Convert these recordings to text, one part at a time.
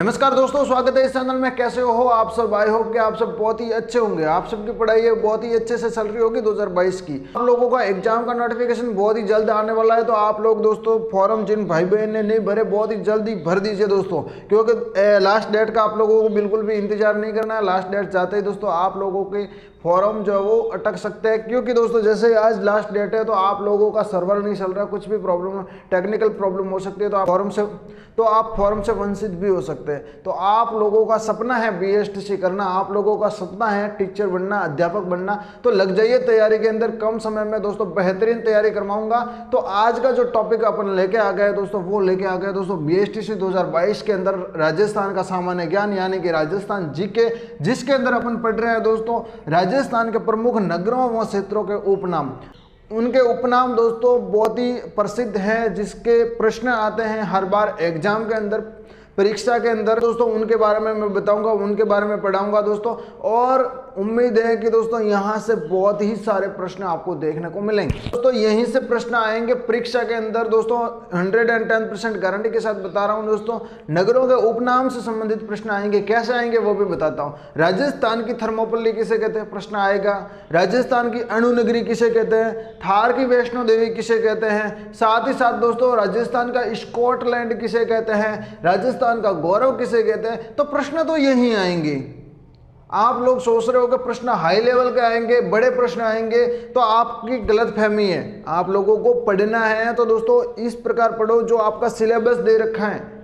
नमस्कार दोस्तों, स्वागत है इस चैनल में। कैसे हो आप सब? आई होप कि आप सब बहुत ही अच्छे होंगे। आप सबकी पढ़ाई है बहुत ही अच्छे से चल रही होगी 2022 की। आप लोगों का एग्जाम का नोटिफिकेशन बहुत ही जल्द आने वाला है, तो आप लोग दोस्तों फॉर्म जिन भाई बहन ने नहीं भरे बहुत ही जल्दी भर दीजिए दोस्तों, क्योंकि लास्ट डेट का आप लोगों को बिल्कुल भी इंतजार नहीं करना है। लास्ट डेट जाते ही दोस्तों आप लोगों के फॉर्म जो है वो अटक सकते हैं, क्योंकि दोस्तों जैसे आज लास्ट डेट है तो आप लोगों का सर्वर नहीं चल रहा, कुछ भी प्रॉब्लम टेक्निकल प्रॉब्लम हो सकती है, तो आप फॉर्म से वंचित भी हो सकते हैं। तो आप लोगों का सपना है बीएसटीसी करना, आप लोगों का सपना है टीचर बनना, अध्यापक बनना, तो लग जाइए तैयारी के अंदर। कम समय में दोस्तों बेहतरीन तैयारी करवाऊंगा। तो आज का जो टॉपिक अपन लेके आ गए दोस्तों, वो लेके आ गए दोस्तों बीएसटीसी 2022 के अंदर राजस्थान का सामान्य ज्ञान यानी कि राजस्थान जीके, जिसके अंदर अपन पढ़ रहे हैं दोस्तों राजस्थान के प्रमुख नगरों व क्षेत्रों के उपनाम। उनके उपनाम दोस्तों बहुत ही प्रसिद्ध है, जिसके प्रश्न आते हैं हर बार एग्जाम के अंदर, परीक्षा के अंदर दोस्तों। उनके बारे में मैं बताऊंगा, उनके बारे में पढ़ाऊंगा दोस्तों, और उम्मीद है कि दोस्तों यहां से बहुत ही सारे प्रश्न आपको देखने को मिलेंगे दोस्तों। यहीं से प्रश्न आएंगे परीक्षा के अंदर दोस्तों, 110% गारंटी के साथ बता रहा हूं दोस्तों। नगरों के उपनाम से संबंधित प्रश्न आएंगे, कैसे आएंगे वो भी बताता हूं। राजस्थान की थर्मोपल्ली किसे कहते हैं, प्रश्न आएगा। राजस्थान की अणु नगरी किसे कहते हैं, थार की वैष्णो देवी किसे कहते हैं। साथ ही साथ दोस्तों राजस्थान का स्कॉटलैंड किसे कहते हैं, राजस्थान का गौरव किसे कहते हैं। तो प्रश्न तो यही आएंगे। आप लोग सोच रहे हो कि प्रश्न हाई लेवल के आएंगे, बड़े प्रश्न आएंगे, तो आपकी गलत फहमी है। आप लोगों को पढ़ना है तो दोस्तों इस प्रकार पढ़ो, जो आपका सिलेबस दे रखा है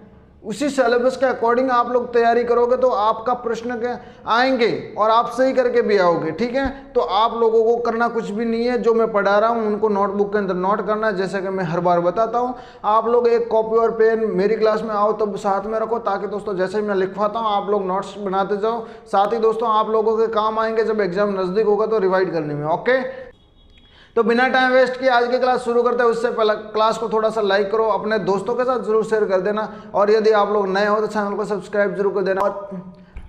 उसी सिलेबस के अकॉर्डिंग आप लोग तैयारी करोगे तो आपका प्रश्न के आएंगे और आप सही करके भी आओगे, ठीक है। तो आप लोगों को करना कुछ भी नहीं है, जो मैं पढ़ा रहा हूँ उनको नोटबुक के अंदर नोट करना है, जैसे कि मैं हर बार बताता हूँ। आप लोग एक कॉपी और पेन मेरी क्लास में आओ तब साथ में रखो, ताकि दोस्तों जैसे ही मैं लिखवाता हूँ आप लोग नोट्स बनाते जाओ। साथ ही दोस्तों आप लोगों के काम आएंगे जब एग्जाम नज़दीक होगा तो रिवाइड करने में, ओके। तो बिना टाइम वेस्ट किए आज की क्लास शुरू करते हैं। उससे पहले क्लास को थोड़ा सा लाइक करो, अपने दोस्तों के साथ जरूर शेयर कर देना, और यदि आप लोग नए हो तो चैनल को सब्सक्राइब जरूर कर देना और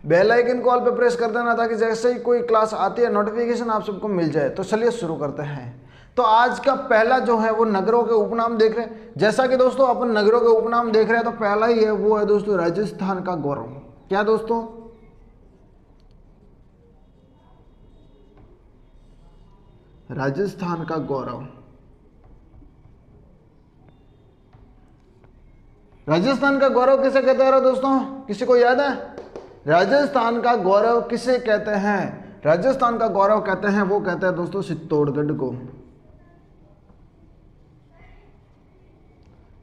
बेल आइकन कॉल पे प्रेस कर देना, ताकि जैसे ही कोई क्लास आती है नोटिफिकेशन आप सबको मिल जाए। तो चलिए शुरू करते हैं। तो आज का पहला जो है वो नगरों के उपनाम देख रहे हैं। जैसा कि दोस्तों अपन नगरों के उपनाम देख रहे हैं, तो पहला ही है वो है दोस्तों राजस्थान का गौरव। क्या दोस्तों, राजस्थान का गौरव। राजस्थान का गौरव किसे कहते हैं दोस्तों, किसी को याद है? राजस्थान का गौरव किसे कहते हैं? राजस्थान का गौरव कहते हैं, वो कहते हैं दोस्तों चित्तौड़गढ़ को।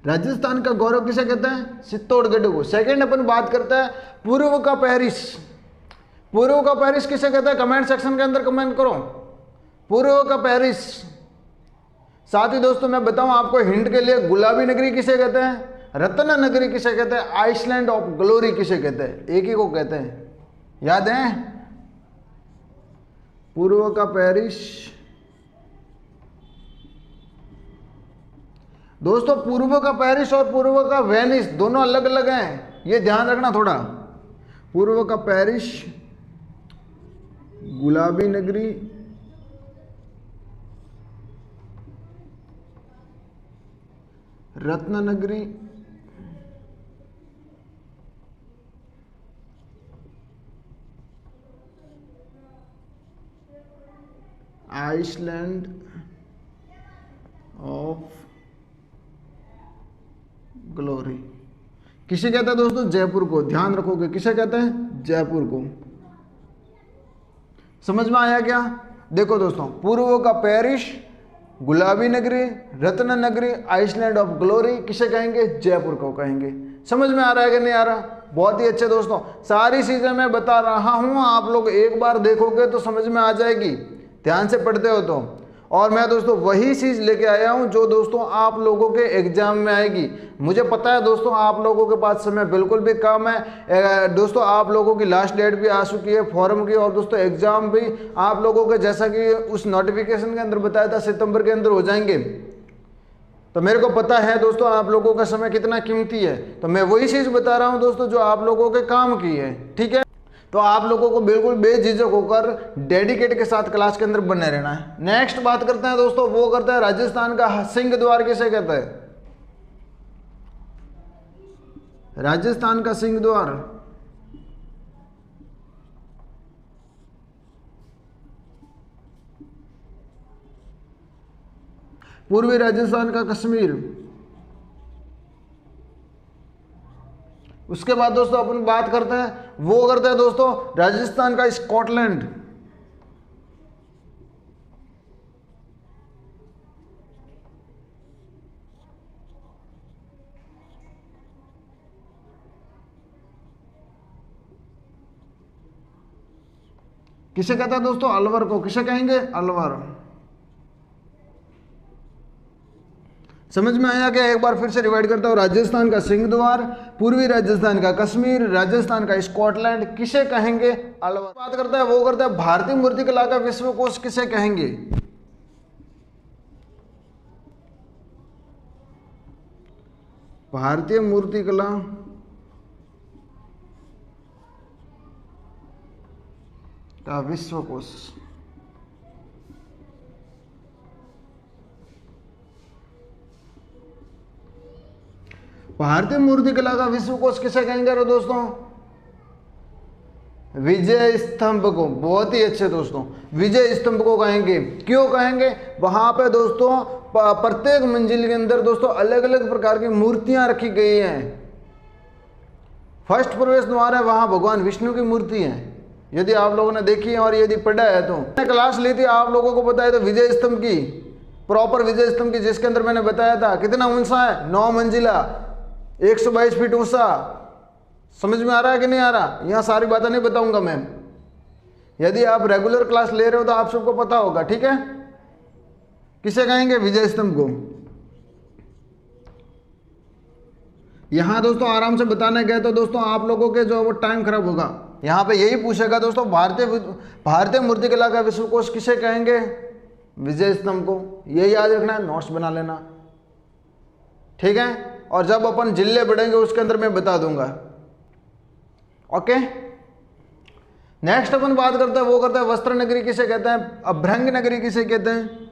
राजस्थान का गौरव किसे कहते हैं? चित्तौड़गढ़ को। सेकंड अपन बात करते हैं पूर्व का पेरिस। पूर्व का पेरिस किसे कहते हैं? कमेंट सेक्शन के अंदर कमेंट करो, पूर्व का पेरिस। साथ ही दोस्तों मैं बताऊं आपको हिंट के लिए, गुलाबी नगरी किसे कहते हैं, रत्न नगरी किसे कहते हैं, आइसलैंड ऑफ ग्लोरी किसे कहते हैं? एक ही को कहते हैं, याद है? पूर्व का पेरिस दोस्तों, पूर्व का पेरिस और पूर्व का वेनिस दोनों अलग अलग हैं, ये ध्यान रखना थोड़ा। पूर्व का पेरिस, गुलाबी नगरी, रत्न नगरी, आइसलैंड ऑफ ग्लोरी किसे कहते हैं दोस्तों? जयपुर को। ध्यान रखोगे किसे कहते हैं? जयपुर को। समझ में आया क्या? देखो दोस्तों, पूर्व का पेरिस, गुलाबी नगरी, रत्न नगरी, आइसलैंड ऑफ ग्लोरी किसे कहेंगे? जयपुर को कहेंगे। समझ में आ रहा है कि नहीं आ रहा? बहुत ही अच्छे दोस्तों, सारी चीजें मैं बता रहा हूं, आप लोग एक बार देखोगे तो समझ में आ जाएगी, ध्यान से पढ़ते हो तो। और मैं दोस्तों वही चीज लेके आया हूं जो दोस्तों आप लोगों के एग्जाम में आएगी। मुझे पता है दोस्तों आप लोगों के पास समय बिल्कुल भी कम है दोस्तों, आप लोगों की लास्ट डेट भी आ चुकी है फॉर्म की, और दोस्तों एग्जाम भी आप लोगों के जैसा कि उस नोटिफिकेशन के अंदर बताया था सितंबर के अंदर हो जाएंगे। तो मेरे को पता है दोस्तों आप लोगों का समय कितना कीमती है, तो मैं वही चीज बता रहा हूं दोस्तों जो आप लोगों के काम की है, ठीक है। तो आप लोगों को बिल्कुल बेझिझक होकर डेडिकेट के साथ क्लास के अंदर बने रहना है। नेक्स्ट बात करते हैं दोस्तों, वो करते हैं राजस्थान का सिंह द्वार किसे कहते हैं? राजस्थान का सिंह द्वार पूर्वी राजस्थान का कश्मीर। उसके बाद दोस्तों अपन बात करते हैं, वो करते हैं दोस्तों राजस्थान का स्कॉटलैंड। किसे कहते हैं दोस्तों? अलवर को। किसे कहेंगे? अलवर। समझ में आया क्या? एक बार फिर से डिवाइड करता हूं। राजस्थान का सिंहद्वार, पूर्वी राजस्थान का कश्मीर, राजस्थान का स्कॉटलैंड, किसे कहेंगे? अलवर। बात करता है, वो करता है भारतीय मूर्तिकला का विश्वकोश किसे कहेंगे? भारतीय मूर्तिकला का विश्वकोश। भारतीय मूर्तिकला का विश्वकोश किसे कहेंगे रे दोस्तों? विजय स्तंभ को। बहुत ही अच्छे दोस्तों, विजय स्तंभ को कहेंगे। क्यों कहेंगे? वहां पे दोस्तों प्रत्येक मंजिल के अंदर दोस्तों अलग अलग प्रकार की मूर्तियां रखी गई हैं। फर्स्ट प्रवेश द्वार है, वहां भगवान विष्णु की मूर्ति है, यदि आप लोगों ने देखी है और यदि पढ़ा है तो। मैंने क्लास ली थी, आप लोगों को बताया था विजय स्तंभ की, प्रॉपर विजय स्तंभ की, जिसके अंदर मैंने बताया था कितना ऊंचा है, 9 मंजिला, 122 फीट ऊंचा। समझ में आ रहा है कि नहीं आ रहा? यहां सारी बातें नहीं बताऊंगा मैं, यदि आप रेगुलर क्लास ले रहे हो तो आप सबको पता होगा, ठीक है। किसे कहेंगे? विजय स्तंभ को। यहां दोस्तों आराम से बताने गए तो दोस्तों आप लोगों के जो वो टाइम खराब होगा। यहां पे यही पूछेगा दोस्तों, भारतीय मूर्तिकला का विश्वकोश किसे कहेंगे? विजय स्तंभ को। ये याद रखना है, नोट्स बना लेना, ठीक है। और जब अपन जिले बढ़ेंगे उसके अंदर मैं बता दूंगा, ओके। नेक्स्ट अपन बात करते हैं, वो करते हैं वस्त्र नगरी किसे कहते हैं? अभ्रंग नगरी किसे कहते हैं?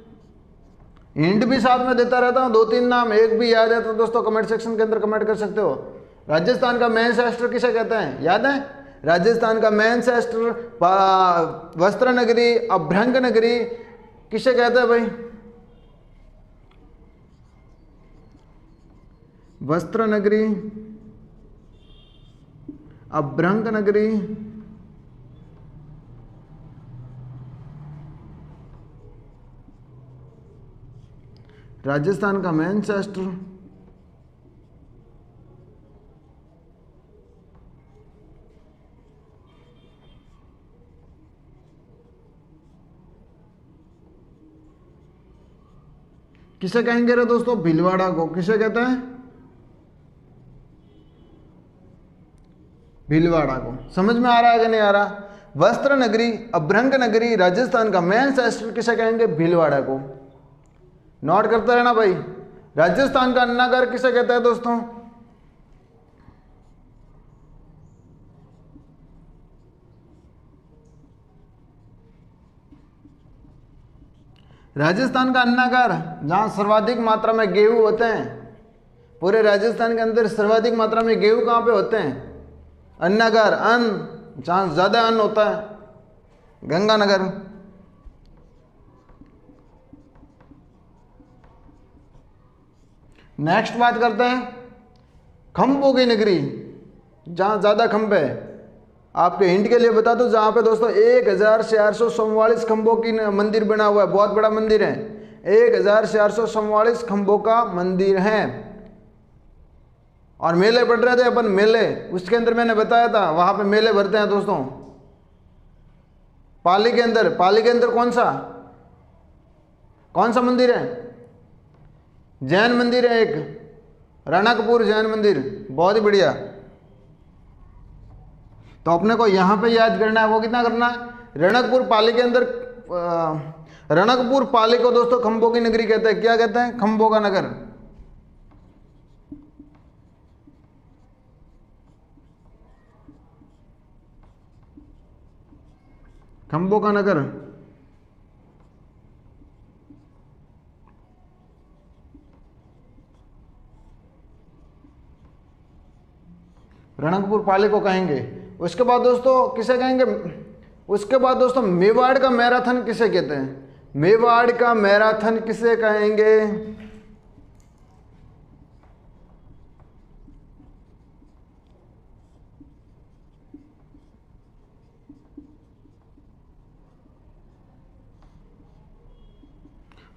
हिंट भी साथ में देता रहता हूं, 2-3 नाम, एक भी याद है तो दोस्तों कमेंट सेक्शन के अंदर कमेंट कर सकते हो। राजस्थान का मैनचेस्टर किसे कहते हैं? याद है? राजस्थान का मैनचेस्टर, वस्त्र नगरी, अभ्रंग नगरी किसे कहते हैं भाई? वस्त्र नगरी, अभ्रंग नगरी, राजस्थान का मैनचेस्टर, किसे कहेंगे रे दोस्तों? भीलवाड़ा को। किसे कहते हैं? भीलवाड़ा को। समझ में आ रहा है कि नहीं आ रहा? वस्त्र नगरी, अभ्रंग नगरी, राजस्थान का मैनचेस्टर किसे कहेंगे? भीलवाड़ा को। नोट करते रहना भाई। राजस्थान का अन्नागर किसे कहते हैं दोस्तों? राजस्थान का अन्नागार, जहां सर्वाधिक मात्रा में गेहूं होते हैं। पूरे राजस्थान के अंदर सर्वाधिक मात्रा में गेहूं कहां पे होते हैं? अन्नागार, अन्न, जहां ज्यादा अन्न होता है, गंगानगर। नेक्स्ट बात करते हैं खंभों की नगरी, जहां ज्यादा खंभ है। आपके हिंट के लिए बता दो, जहां पे दोस्तों 1444 खंभों की मंदिर बना हुआ है, बहुत बड़ा मंदिर है। 1444 खंभों का मंदिर है। और मेले पढ़ रहे थे अपन, मेले, उसके अंदर मैंने बताया था वहां पे मेले भरते हैं दोस्तों। पाली के अंदर, पाली के अंदर कौन सा मंदिर है? जैन मंदिर है एक, रणकपुर जैन मंदिर, बहुत ही बढ़िया। तो अपने को यहां पे याद करना है, वो कितना करना है? रणकपुर पाली के अंदर, रणकपुर पाली को दोस्तों खंभों की नगरी कहते हैं। क्या कहते हैं? खंभों का नगर। खंभों का नगर। रणकपुर पाली को कहेंगे। उसके बाद दोस्तों किसे कहेंगे? उसके बाद दोस्तों मेवाड़ का मैराथन किसे कहते हैं? मेवाड़ का मैराथन किसे कहेंगे?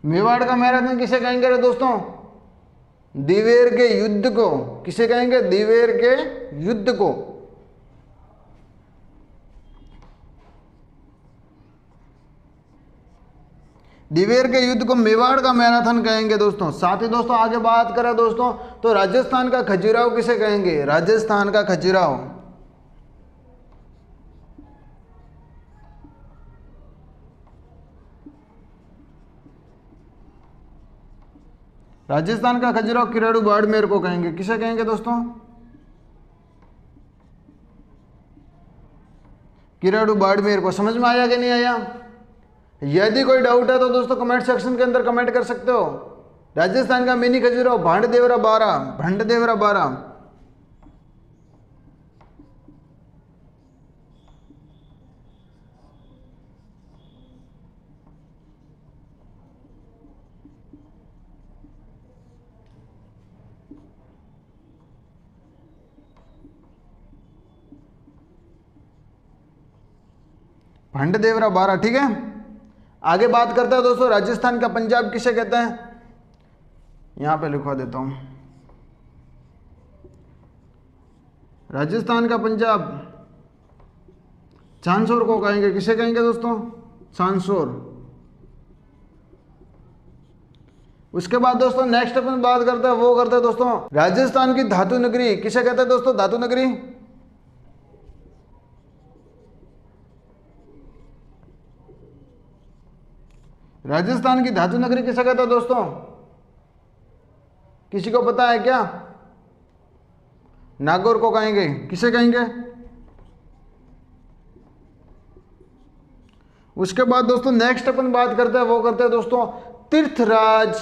मेवाड़ का मैराथन किसे कहेंगे रे दोस्तों? दिवेर के युद्ध को किसे कहेंगे? दिवेर के युद्ध को। दिवेर के युद्ध को मेवाड़ का मैराथन कहेंगे दोस्तों। साथ ही दोस्तों आगे बात करें दोस्तों तो राजस्थान का खजुराहो किसे कहेंगे? राजस्थान का खजुराहो। राजस्थान का खजुराहो किराड़ू बाड़मेर को कहेंगे। किसे कहेंगे दोस्तों? किराड़ू बाड़मेर को। समझ में आया कि नहीं आया? यदि कोई डाउट है तो दोस्तों कमेंट सेक्शन के अंदर कमेंट कर सकते हो। राजस्थान का मिनी खजुराहो भांडदेवरा बारा, भांडदेवरा बारा। भांडदेवरा बारा, ठीक है। आगे बात करते हैं दोस्तों राजस्थान का पंजाब किसे कहते हैं? यहां पे लिखवा देता हूं। राजस्थान का पंजाब चांसोर को कहेंगे। किसे कहेंगे दोस्तों? चांसोर। उसके बाद दोस्तों नेक्स्ट अपन बात करते हैं, वो करते हैं दोस्तों राजस्थान की धातु नगरी किसे कहते हैं दोस्तों? धातु नगरी। राजस्थान की धातु नगरी किसे कहते हैं दोस्तों? किसी को पता है क्या? नागौर को कहेंगे। किसे कहेंगे? उसके बाद दोस्तों नेक्स्ट अपन बात करते हैं, वो करते हैं दोस्तों तीर्थराज,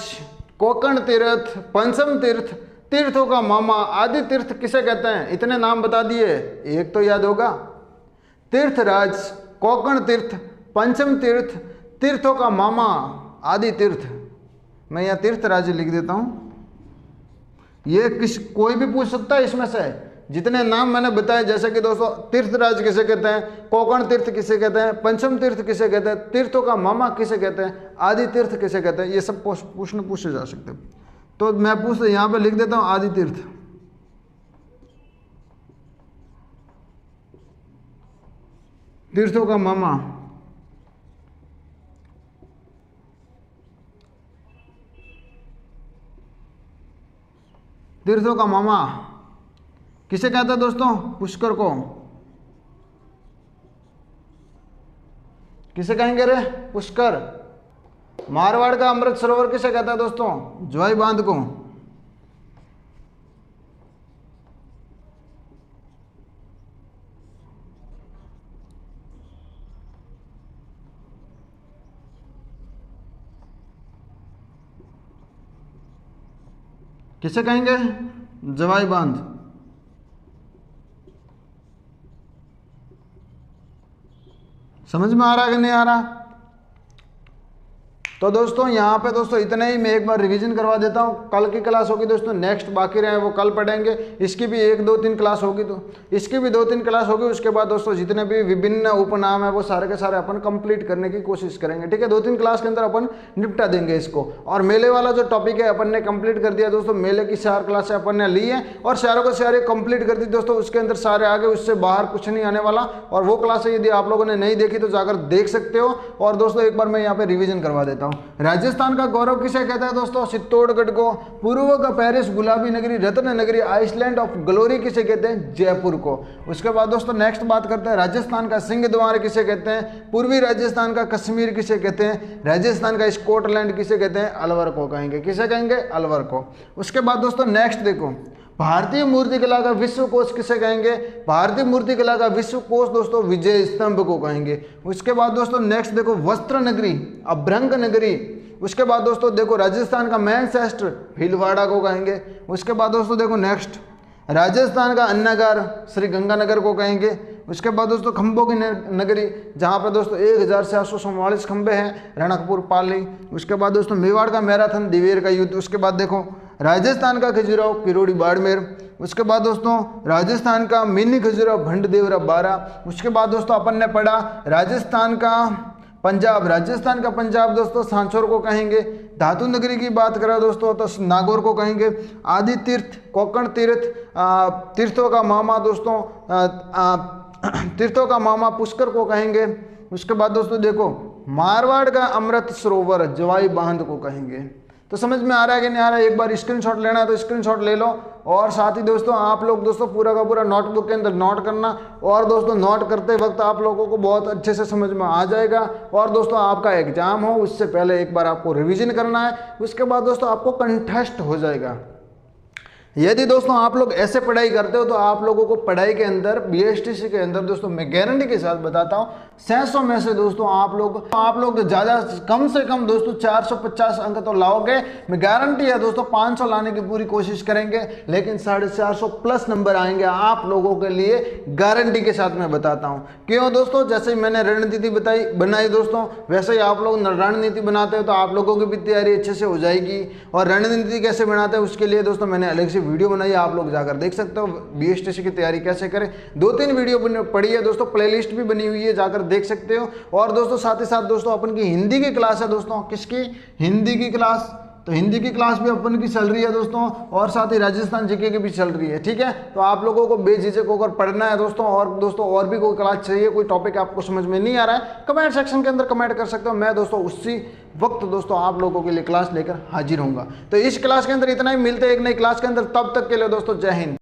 कोकण तीर्थ, पंचम तीर्थ, तीर्थों का मामा, आदि तीर्थ किसे कहते हैं? इतने नाम बता दिए, एक तो याद होगा। तीर्थराज, कोकण तीर्थ, पंचम तीर्थ, तीर्थों का मामा, आदि तीर्थ। मैं यहाँ तीर्थराज लिख देता हूं। ये कोई भी पूछ सकता है इसमें से जितने नाम मैंने बताए, जैसे कि दोस्तों तीर्थराज किसे कहते हैं, कोकण तीर्थ किसे कहते हैं, पंचम तीर्थ किसे कहते हैं, तीर्थों का मामा किसे कहते हैं, आदि तीर्थ किसे कहते हैं, ये सब प्रश्न पूछे जा सकते हैं। तो मैं यहाँ पे लिख देता हूं आदि तीर्थ। तीर्थों का मामा, तीर्थों का मामा किसे कहते हैं दोस्तों? पुष्कर को। किसे कहेंगे रे? पुष्कर। मारवाड़ का अमृत सरोवर किसे कहता है दोस्तों? ज्वाई बांध को। किसे कहेंगे? जवाई बांध। समझ में आ रहा है कि नहीं आ रहा? तो दोस्तों यहाँ पे दोस्तों इतना ही, मैं एक बार रिवीजन करवा देता हूँ। कल की क्लास होगी दोस्तों, नेक्स्ट बाकी रहे वो कल पढ़ेंगे। इसकी भी 1 2 3 क्लास होगी, तो इसकी भी 2 3 क्लास होगी। उसके बाद दोस्तों जितने भी विभिन्न उपनाम है वो सारे के सारे अपन कंप्लीट करने की कोशिश करेंगे, ठीक है। 2 3 क्लास के अंदर अपन निपटा देंगे इसको। और मेले वाला जो टॉपिक है अपन ने कंप्लीट कर दिया दोस्तों। मेले की 4 क्लासें अपन ने ली है और सारों को सारे कंप्लीट कर दी दोस्तों। उसके अंदर सारे आगे, उससे बाहर कुछ नहीं आने वाला। और वो क्लासें यदि आप लोगों ने नहीं देखी तो जाकर देख सकते हो। और दोस्तों एक बार मैं यहाँ पे रिविजन करवा देता हूँ। राजस्थान का गौरव किसे कहते हैं दोस्तों? चित्तौड़गढ़ को। पूर्व का पेरिस गुलाबी नगरी, रत्न नगरी, आइसलैंड ऑफ ग्लोरी किसे कहते हैं? जयपुर को। उसके बाद दोस्तों नेक्स्ट बात करते हैं राजस्थान का सिंह द्वार किसे कहते हैं? पूर्वी राजस्थान का कश्मीर किसे कहते हैं? राजस्थान का स्कॉटलैंड किसे कहते हैं? अलवर को कहेंगे। किसे कहेंगे? अलवर को। उसके बाद दोस्तों नेक्स्ट देखो, भारतीय मूर्तिकला का विश्व कोश किसे कहेंगे? भारतीय मूर्तिकला का विश्व कोश दोस्तों विजय स्तंभ को कहेंगे। उसके बाद दोस्तों नेक्स्ट देखो, वस्त्र नगरी, अभ्रंग नगरी। उसके बाद दोस्तों देखो राजस्थान का मैनचेस्टर, भीलवाड़ा को कहेंगे। उसके बाद दोस्तों देखो नेक्स्ट, राजस्थान का अन्नागार, श्री गंगानगर को कहेंगे। उसके बाद दोस्तों खंभों की नगरी, जहाँ पे दोस्तों 1744 खंभे हैं, रणकपुर पाली। उसके बाद दोस्तों मेवाड़ का मैराथन, दिवेर का युद्ध। उसके बाद देखो राजस्थान का खजुराहो, किरोड़ी बाड़मेर। उसके बाद दोस्तों राजस्थान का मिनी खजुराहो, भंडदेवरा 12। उसके बाद दोस्तों अपन ने पढ़ा राजस्थान का पंजाब दोस्तों सांचौर को कहेंगे। धातु नगरी की बात करें दोस्तों तो नागौर को कहेंगे। आदि तीर्थ, कोकण तीर्थ, तीर्थों का मामा दोस्तों, तीर्थों का मामा पुष्कर को कहेंगे। उसके बाद दोस्तों देखो मारवाड़ का अमृत सरोवर, जवाई बांध को कहेंगे। तो समझ में आ रहा है कि नहीं आ रहा है? एक बार स्क्रीनशॉट लेना है तो स्क्रीनशॉट ले लो, और साथ ही दोस्तों आप लोग दोस्तों पूरा का पूरा नोटबुक के अंदर नोट करना, और दोस्तों नोट करते वक्त आप लोगों को बहुत अच्छे से समझ में आ जाएगा। और दोस्तों आपका एग्जाम हो उससे पहले एक बार आपको रिवीजन करना है, उसके बाद दोस्तों आपको कंटेस्ट हो जाएगा। यदि दोस्तों आप लोग ऐसे पढ़ाई करते हो तो आप लोगों को पढ़ाई के अंदर BSTC के अंदर दोस्तों मैं गारंटी के साथ बताता हूँ 600 में से दोस्तों आप लोग ज़्यादा कम से कम दोस्तों 450 अंक तो लाओगे। मैं गारंटी है दोस्तों 500 लाने की पूरी कोशिश करेंगे, लेकिन 450 प्लस नंबर आएंगे आप लोगों के लिए, गारंटी के साथ मैं बताता हूँ। क्यों दोस्तों? जैसे मैंने रणनीति बनाई दोस्तों, वैसे ही आप लोग रणनीति बनाते हो तो आप लोगों की भी तैयारी अच्छे से हो जाएगी। और रणनीति कैसे बनाते हैं उसके लिए दोस्तों मैंने अलग से वीडियो बनाई है, आप लोग जाकर देख सकते हो BSTC की तैयारी कैसे करें। 2-3 वीडियो पड़ी है दोस्तों, प्लेलिस्ट भी बनी हुई है, जाकर देख सकते हो। और दोस्तों साथ ही साथ दोस्तों अपन की हिंदी की क्लास है दोस्तों, किसकी? हिंदी की क्लास। तो हिंदी की क्लास भी अपन की चल रही है दोस्तों, और साथ ही राजस्थान जीके की भी चल रही है, ठीक है। तो आप लोगों को बेझिझक होकर पढ़ना है दोस्तों। और दोस्तों और भी कोई क्लास चाहिए, कोई टॉपिक आपको समझ में नहीं आ रहा है, कमेंट सेक्शन के अंदर कमेंट कर सकते हो। मैं दोस्तों उसी वक्त दोस्तों आप लोगों के लिए क्लास लेकर हाजिर होऊंगा। तो इस क्लास के अंदर इतना ही, मिलते हैं एक नई क्लास के अंदर, तब तक के लिए दोस्तों जय हिंद।